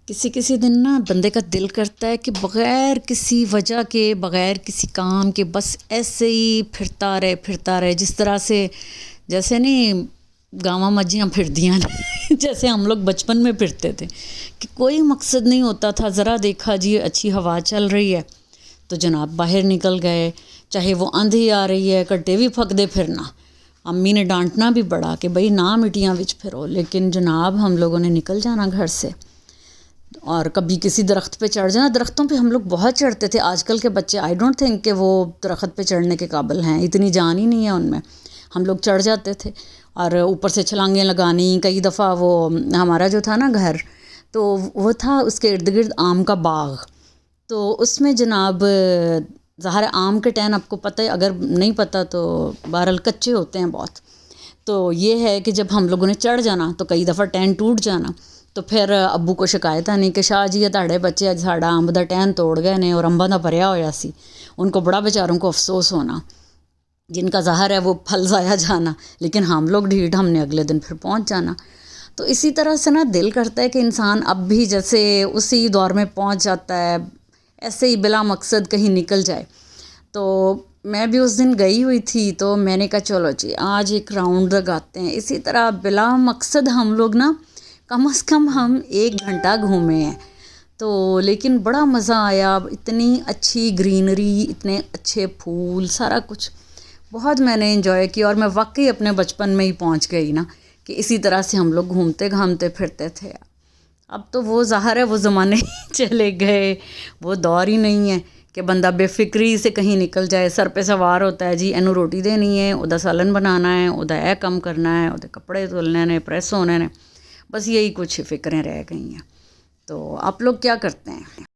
کسی کسی دن نا بندے کا دل کرتا ہے کہ بغیر کسی وجہ کے، بغیر کسی کام کے، بس ایسے ہی پھرتا رہے جس طرح سے جیسے نہیں گاواں مجھیاں پھردیاں جیسے ہم لوگ بچپن میں پھرتے تھے کہ کوئی مقصد نہیں ہوتا تھا. ذرا دیکھا جی اچھی ہوا چل رہی ہے تو جناب باہر نکل گئے، چاہے وہ اندھی آ رہی ہے کٹے بھی پھک دے پھرنا. امی نے ڈانٹنا بھی پڑا کہ بھئی نہ مٹیاں وچ پھرو، لیکن جناب ہم لوگوں نے نکل جانا گھر سے اور کبھی کسی درخت پہ چڑھ جانا. درختوں پہ ہم لوگ بہت چڑھتے تھے. آج کل کے بچے آئی ڈونٹ تھنک کہ وہ درخت پہ چڑھنے کے قابل ہیں، اتنی جان ہی نہیں ہے ان میں. ہم لوگ چڑھ جاتے تھے اور اوپر سے چھلانگیں لگانی. کئی دفعہ وہ ہمارا جو تھا نا گھر تو وہ تھا اس کے ارد گرد آم کا باغ، تو اس میں جناب ظاہر آم کے ٹین آپ کو پتہ ہے، اگر نہیں پتہ تو بہرحال کچے ہوتے ہیں بہت. تو یہ ہے کہ جب ہم لوگوں نے چڑھ جانا تو کئی دفعہ ٹین ٹوٹ جانا، تو پھر ابو کو شکایت آنی کہ شاہ جی تہاڑے بچے اج ساڈا امب دا ٹین توڑ گئے نے اور امباں دا بھریا ہویا سی. ان کو بڑا بیچاروں کو افسوس ہونا جن کا ظاہر ہے وہ پھل ضائع جانا، لیکن ہم لوگ ڈھیٹ ہم نے اگلے دن پھر پہنچ جانا. تو اسی طرح سے نا دل کرتا ہے کہ انسان اب بھی جیسے اسی دور میں پہنچ جاتا ہے، ایسے ہی بلا مقصد کہیں نکل جائے. تو میں بھی اس دن گئی ہوئی تھی تو میں نے کہا چلو جی آج ایک راؤنڈ لگاتے ہیں. اسی طرح بلا مقصد ہم لوگ نا کم از کم ہم 1 گھنٹہ گھومے ہیں. تو لیکن بڑا مزہ آیا، اتنی اچھی گرینری، اتنے اچھے پھول، سارا کچھ بہت میں نے انجوائے کیا. اور میں واقعی اپنے بچپن میں ہی پہنچ گئی نا کہ اسی طرح سے ہم لوگ گھومتے گھامتے پھرتے تھے. اب تو وہ ظاہر ہے وہ زمانے چلے گئے، وہ دور ہی نہیں ہے کہ بندہ بے فکری سے کہیں نکل جائے. سر پہ سوار ہوتا ہے جی اینو روٹی دینی ہے، ادا سالن بنانا ہے، ادا اے کم کرنا ہے، ادا کپڑے دھلنے نے، پریس ہونے نے، بس یہی کچھ فکریں رہ گئی ہیں. تو آپ لوگ کیا کرتے ہیں؟